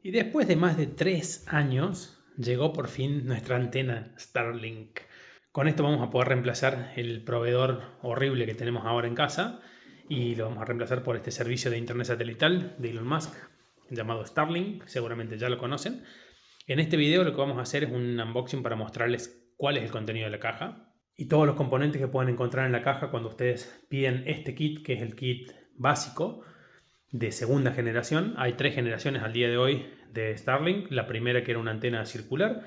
Y después de más de 3 años, llegó por fin nuestra antena Starlink. Con esto vamos a poder reemplazar el proveedor horrible que tenemos ahora en casa y lo vamos a reemplazar por este servicio de internet satelital de Elon Musk llamado Starlink, seguramente ya lo conocen. En este video lo que vamos a hacer es un unboxing para mostrarles cuál es el contenido de la caja y todos los componentes que pueden encontrar en la caja cuando ustedes piden este kit, que es el kit básico de segunda generación. Hay 3 generaciones al día de hoy de Starlink. La primera, que era una antena circular,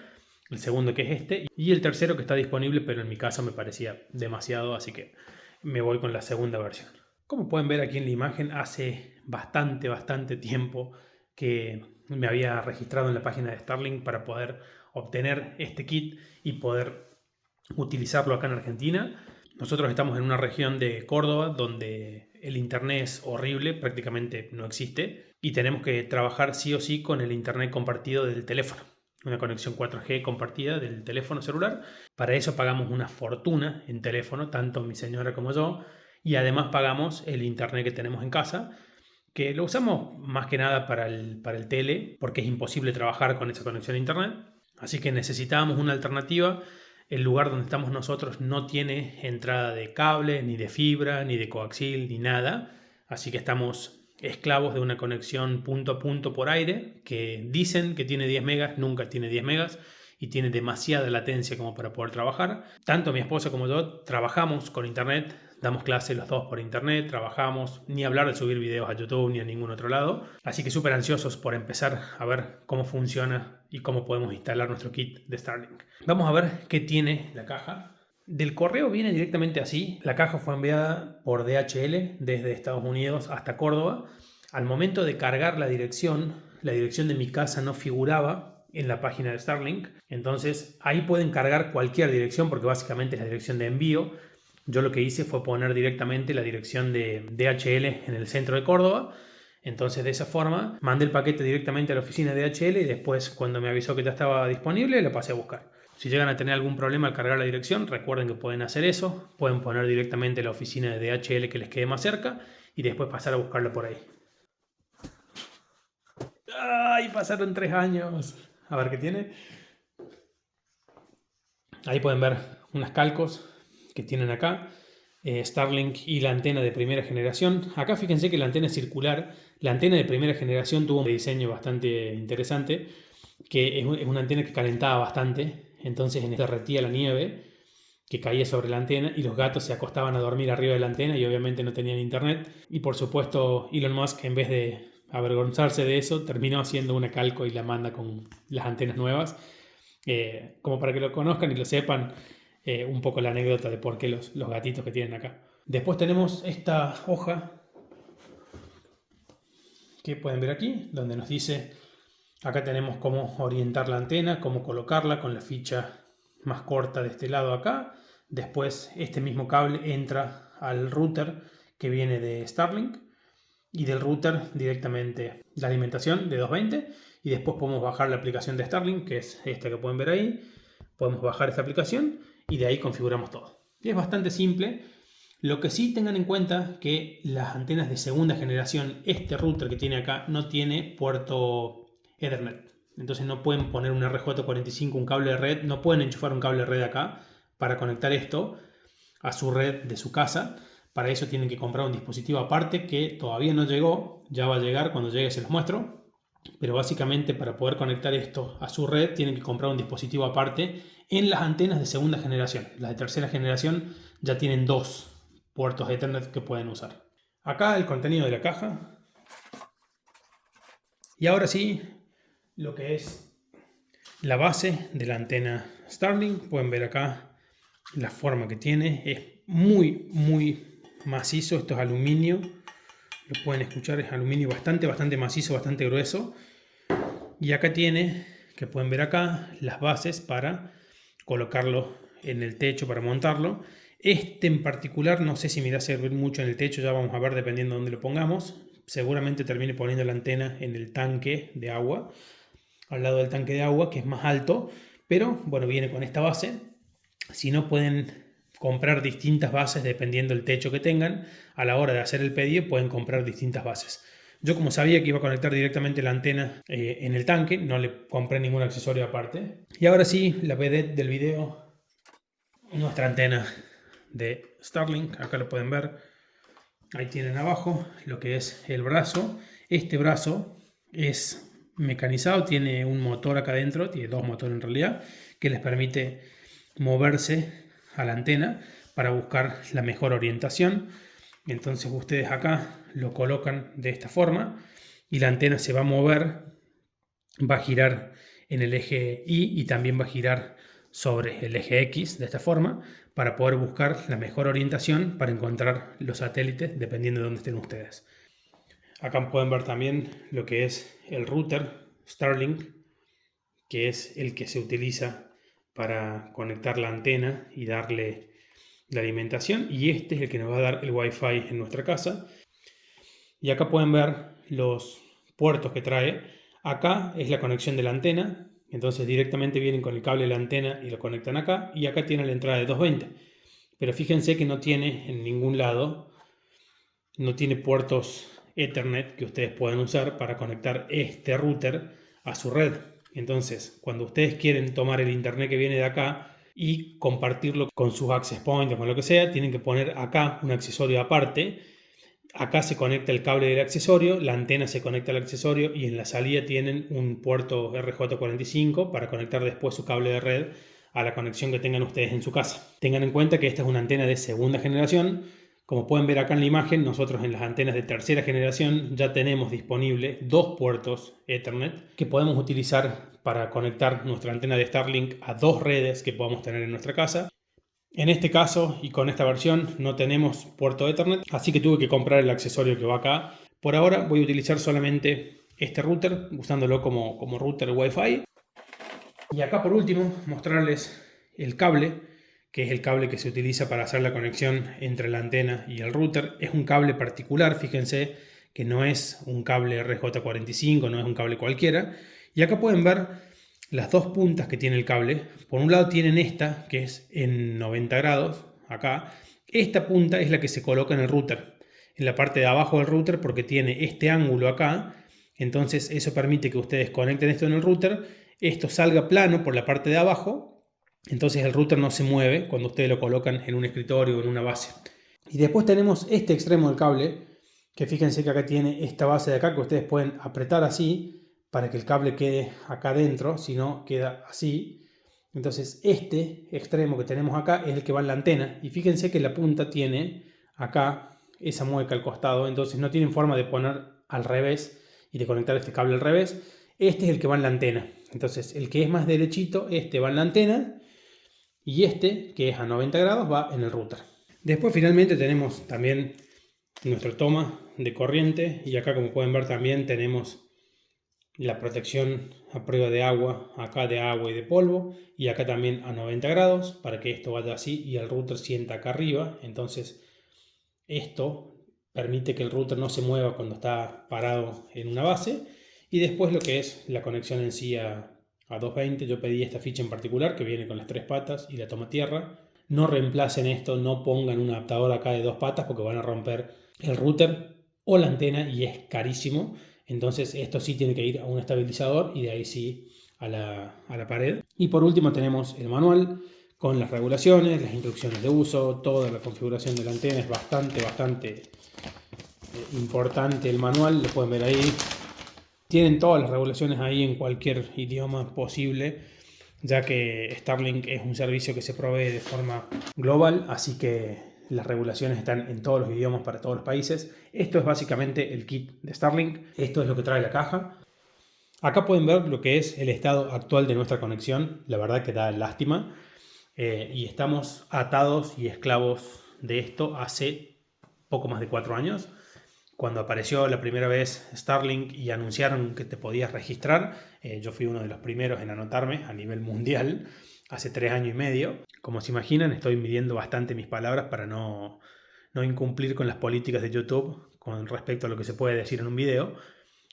el segundo, que es este, y el tercero, que está disponible, pero en mi caso me parecía demasiado, así que me voy con la segunda versión. Como pueden ver aquí en la imagen, hace bastante tiempo que me había registrado en la página de Starlink para poder obtener este kit y poder utilizarlo acá en Argentina. Nosotros estamos en una región de Córdoba donde el internet es horrible, prácticamente no existe, y tenemos que trabajar sí o sí con el internet compartido del teléfono, una conexión 4G compartida del teléfono celular. Para eso pagamos una fortuna en teléfono, tanto mi señora como yo, y además pagamos el internet que tenemos en casa, que lo usamos más que nada para el tele, porque es imposible trabajar con esa conexión a internet. Así que necesitábamos una alternativa. El lugar donde estamos nosotros no tiene entrada de cable, ni de fibra, ni de coaxil, ni nada. Así que estamos esclavos de una conexión punto a punto por aire, que dicen que tiene 10 megas, nunca tiene 10 megas y tiene demasiada latencia como para poder trabajar. Tanto mi esposa como yo trabajamos con internet, damos clases los dos por internet, trabajamos, ni hablar de subir videos a YouTube ni a ningún otro lado. Así que súper ansiosos por empezar a ver cómo funciona y cómo podemos instalar nuestro kit de Starlink. Vamos a ver qué tiene la caja. Del correo viene directamente así. La caja fue enviada por DHL desde Estados Unidos hasta Córdoba. Al momento de cargar la dirección de mi casa no figuraba en la página de Starlink. Entonces ahí pueden cargar cualquier dirección porque básicamente es la dirección de envío. Yo lo que hice fue poner directamente la dirección de DHL en el centro de Córdoba. Entonces de esa forma mandé el paquete directamente a la oficina de DHL y después, cuando me avisó que ya estaba disponible, lo pasé a buscar. Si llegan a tener algún problema al cargar la dirección, recuerden que pueden hacer eso. Pueden poner directamente la oficina de DHL que les quede más cerca y después pasar a buscarlo por ahí. ¡Ay! Pasaron 3 años. A ver qué tiene. Ahí pueden ver unas calcos que tienen acá. Starlink y la antena de primera generación. Acá fíjense que la antena es circular. La antena de primera generación tuvo un diseño bastante interesante, que es una antena que calentaba bastante, entonces derretía la nieve que caía sobre la antena y los gatos se acostaban a dormir arriba de la antena y obviamente no tenían internet. Y por supuesto Elon Musk, en vez de avergonzarse de eso, terminó haciendo una calco y la manda con las antenas nuevas. Como para que lo conozcan y lo sepan, un poco la anécdota de por qué los gatitos que tienen acá. Después tenemos esta hoja que pueden ver aquí, donde nos dice, acá tenemos cómo orientar la antena, cómo colocarla con la ficha más corta de este lado acá. Después este mismo cable entra al router que viene de Starlink y del router directamente la alimentación de 220 y después podemos bajar la aplicación de Starlink, que es esta que pueden ver ahí. Podemos bajar esta aplicación y de ahí configuramos todo. Y es bastante simple. Lo que sí, tengan en cuenta que las antenas de segunda generación, este router que tiene acá, no tiene puerto Ethernet. Entonces no pueden poner un RJ45, un cable de red, no pueden enchufar un cable de red acá para conectar esto a su red de su casa. Para eso tienen que comprar un dispositivo aparte que todavía no llegó, ya va a llegar, cuando llegue se los muestro. Pero básicamente, para poder conectar esto a su red tienen que comprar un dispositivo aparte en las antenas de segunda generación. Las de tercera generación ya tienen 2 puertos Ethernet que pueden usar. Acá el contenido de la caja. Y ahora sí, lo que es la base de la antena Starlink. Pueden ver acá la forma que tiene. Es muy macizo. Esto es aluminio. Lo pueden escuchar, es aluminio bastante macizo, bastante grueso. Y acá tiene, que pueden ver acá, las bases para colocarlo en el techo, para montarlo. Este en particular no sé si me irá a servir mucho en el techo, ya vamos a ver dependiendo de dónde lo pongamos. Seguramente termine poniendo la antena en el tanque de agua, al lado del tanque de agua, que es más alto, pero bueno, viene con esta base. Si no, pueden comprar distintas bases dependiendo del techo que tengan. A la hora de hacer el pedido pueden comprar distintas bases. Yo, como sabía que iba a conectar directamente la antena en el tanque, no le compré ningún accesorio aparte. Y ahora sí, la vedette del video, nuestra antena de Starlink. Acá lo pueden ver. Ahí tienen abajo lo que es el brazo. Este brazo es mecanizado, tiene un motor acá adentro, tiene dos motores en realidad, que les permite moverse a la antena para buscar la mejor orientación. Entonces ustedes acá lo colocan de esta forma y la antena se va a mover, va a girar en el eje Y y también va a girar sobre el eje X de esta forma para poder buscar la mejor orientación para encontrar los satélites dependiendo de dónde estén ustedes. Acá pueden ver también lo que es el router Starlink, que es el que se utiliza para conectar la antena y darle la alimentación, y este es el que nos va a dar el Wi-Fi en nuestra casa. Y acá pueden ver los puertos que trae. Acá es la conexión de la antena, entonces directamente vienen con el cable de la antena y lo conectan acá, y acá tiene la entrada de 220. Pero fíjense que no tiene en ningún lado, no tiene puertos Ethernet que ustedes puedan usar para conectar este router a su red. Entonces, cuando ustedes quieren tomar el internet que viene de acá y compartirlo con sus access points o con lo que sea, tienen que poner acá un accesorio aparte. Acá se conecta el cable del accesorio, la antena se conecta al accesorio y en la salida tienen un puerto RJ45 para conectar después su cable de red a la conexión que tengan ustedes en su casa. Tengan en cuenta que esta es una antena de segunda generación. Como pueden ver acá en la imagen, nosotros en las antenas de tercera generación ya tenemos disponible dos puertos Ethernet que podemos utilizar para conectar nuestra antena de Starlink a dos redes que podamos tener en nuestra casa. En este caso y con esta versión no tenemos puerto Ethernet, así que tuve que comprar el accesorio que va acá. Por ahora voy a utilizar solamente este router, usándolo como router Wi-Fi. Y acá por último mostrarles el cable, que es el cable que se utiliza para hacer la conexión entre la antena y el router. Es un cable particular, fíjense que no es un cable RJ45, no es un cable cualquiera. Y acá pueden ver las dos puntas que tiene el cable. Por un lado tienen esta, que es en 90 grados, acá. Esta punta es la que se coloca en el router, en la parte de abajo del router, porque tiene este ángulo acá. Entonces eso permite que ustedes conecten esto en el router, esto salga plano por la parte de abajo, entonces el router no se mueve cuando ustedes lo colocan en un escritorio o en una base. Y después tenemos este extremo del cable, que fíjense que acá tiene esta base de acá que ustedes pueden apretar así para que el cable quede acá adentro, si no queda así. Entonces este extremo que tenemos acá es el que va en la antena, y fíjense que la punta tiene acá esa mueca al costado, entonces no tienen forma de poner al revés y de conectar este cable al revés. Este es el que va en la antena. Entonces el que es más derechito, este va en la antena, y este, que es a 90 grados, va en el router. Después finalmente tenemos también nuestra toma de corriente, y acá como pueden ver también tenemos la protección a prueba de agua, acá de agua y de polvo, y acá también a 90 grados para que esto vaya así y el router sienta acá arriba. Entonces esto permite que el router no se mueva cuando está parado en una base. Y después lo que es la conexión en sí a 220, yo pedí esta ficha en particular que viene con las tres patas y la toma tierra. No reemplacen esto, no pongan un adaptador acá de dos patas porque van a romper el router o la antena y es carísimo. Entonces esto sí tiene que ir a un estabilizador y de ahí sí a la pared. Y por último tenemos el manual con las regulaciones, las instrucciones de uso, toda la configuración de la antena. Es bastante importante el manual, lo pueden ver ahí. Tienen todas las regulaciones ahí en cualquier idioma posible, ya que Starlink es un servicio que se provee de forma global, así que las regulaciones están en todos los idiomas para todos los países. Esto es básicamente el kit de Starlink, esto es lo que trae la caja. Acá pueden ver lo que es el estado actual de nuestra conexión, la verdad que da lástima, y estamos atados y esclavos de esto hace poco más de 4 años. Cuando apareció la primera vez Starlink y anunciaron que te podías registrar, yo fui uno de los primeros en anotarme a nivel mundial hace 3 años y medio. Como se imaginan, estoy midiendo bastante mis palabras para no incumplir con las políticas de YouTube con respecto a lo que se puede decir en un video,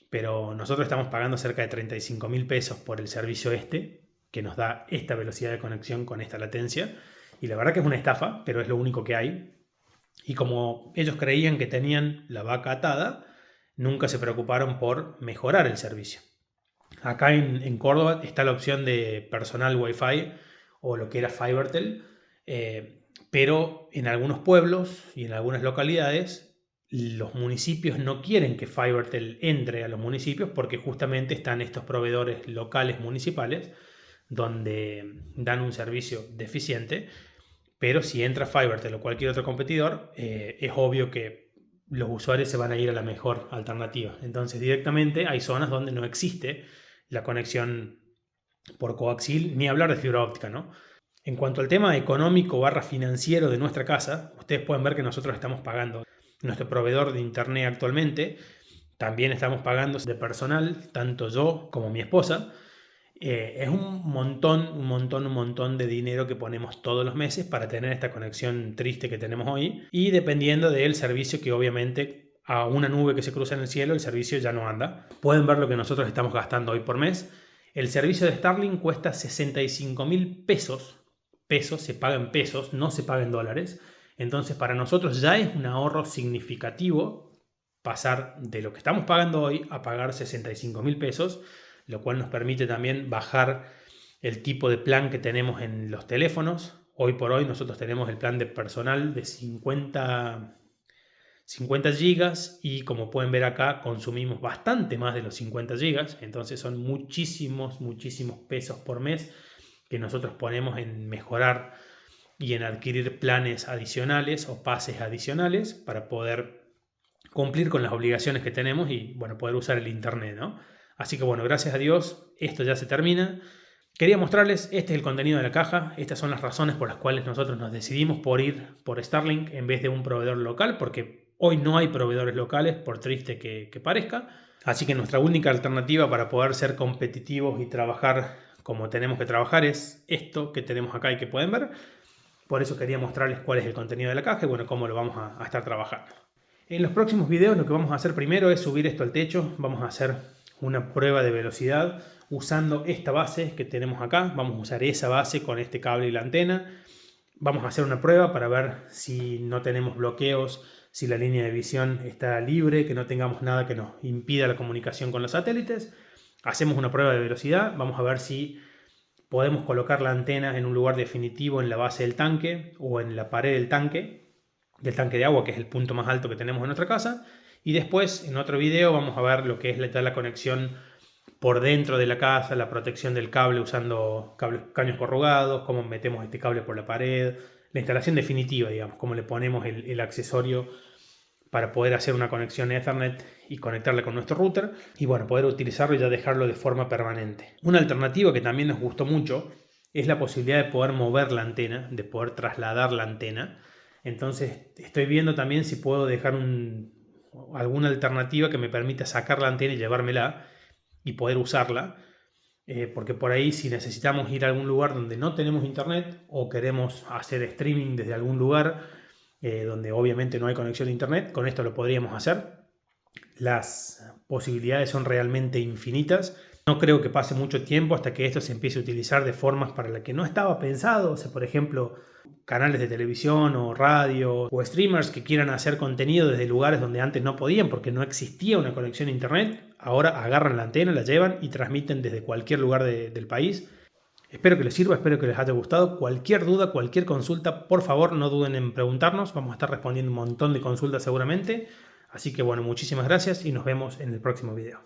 pero nosotros estamos pagando cerca de 35.000 pesos por el servicio este, que nos da esta velocidad de conexión con esta latencia, y la verdad que es una estafa, pero es lo único que hay. Y como ellos creían que tenían la vaca atada, nunca se preocuparon por mejorar el servicio. Acá en Córdoba está la opción de personal Wi-Fi o lo que era FiberTel, pero en algunos pueblos y en algunas localidades los municipios no quieren que FiberTel entre a los municipios porque justamente están estos proveedores locales municipales donde dan un servicio deficiente, pero si entra FiberTel o cualquier otro competidor, es obvio que los usuarios se van a ir a la mejor alternativa. Entonces directamente hay zonas donde no existe la conexión por coaxil, ni hablar de fibra óptica, ¿no? En cuanto al tema económico / financiero de nuestra casa, ustedes pueden ver que nosotros estamos pagando nuestro proveedor de internet actualmente, también estamos pagando de personal, tanto yo como mi esposa. Es un montón de dinero que ponemos todos los meses para tener esta conexión triste que tenemos hoy, y dependiendo del servicio, que obviamente a una nube que se cruza en el cielo el servicio ya no anda. Pueden ver lo que nosotros estamos gastando hoy por mes. El servicio de Starlink cuesta 65.000 pesos. Se paga en pesos, no se paga en dólares. Entonces para nosotros ya es un ahorro significativo pasar de lo que estamos pagando hoy a pagar 65.000 pesos, lo cual nos permite también bajar el tipo de plan que tenemos en los teléfonos. Hoy por hoy nosotros tenemos el plan de personal de 50 gigas y como pueden ver acá consumimos bastante más de los 50 gigas, entonces son muchísimos pesos por mes que nosotros ponemos en mejorar y en adquirir planes adicionales o pases adicionales para poder cumplir con las obligaciones que tenemos y bueno, poder usar el internet, ¿no? Así que bueno, gracias a Dios esto ya se termina. Quería mostrarles, este es el contenido de la caja, estas son las razones por las cuales nosotros nos decidimos por ir por Starlink en vez de un proveedor local, porque hoy no hay proveedores locales, por triste que parezca. Así que nuestra única alternativa para poder ser competitivos y trabajar como tenemos que trabajar es esto que tenemos acá y que pueden ver. Por eso quería mostrarles cuál es el contenido de la caja y bueno, cómo lo vamos a estar trabajando. En los próximos videos lo que vamos a hacer primero es subir esto al techo. Vamos a hacer una prueba de velocidad usando esta base que tenemos acá. Vamos a usar esa base con este cable y la antena. Vamos a hacer una prueba para ver si no tenemos bloqueos, si la línea de visión está libre, que no tengamos nada que nos impida la comunicación con los satélites. Hacemos una prueba de velocidad. Vamos a ver si podemos colocar la antena en un lugar definitivo en la base del tanque o en la pared del tanque de agua, que es el punto más alto que tenemos en nuestra casa. Y después, en otro video, vamos a ver lo que es la conexión por dentro de la casa, la protección del cable usando caños corrugados, cómo metemos este cable por la pared, la instalación definitiva, digamos, cómo le ponemos el accesorio para poder hacer una conexión Ethernet y conectarla con nuestro router y bueno, poder utilizarlo y ya dejarlo de forma permanente. Una alternativa que también nos gustó mucho es la posibilidad de poder mover la antena, de poder trasladar la antena. Entonces estoy viendo también si puedo dejar alguna alternativa que me permita sacar la antena y llevármela y poder usarla, porque por ahí si necesitamos ir a algún lugar donde no tenemos internet o queremos hacer streaming desde algún lugar donde obviamente no hay conexión de internet, con esto lo podríamos hacer. Las posibilidades son realmente infinitas. No creo que pase mucho tiempo hasta que esto se empiece a utilizar de formas para las que no estaba pensado. O sea, por ejemplo, canales de televisión o radio o streamers que quieran hacer contenido desde lugares donde antes no podían porque no existía una conexión a internet. Ahora agarran la antena, la llevan y transmiten desde cualquier lugar del país. Espero que les sirva, espero que les haya gustado. Cualquier duda, cualquier consulta, por favor no duden en preguntarnos. Vamos a estar respondiendo un montón de consultas seguramente. Así que bueno, muchísimas gracias y nos vemos en el próximo video.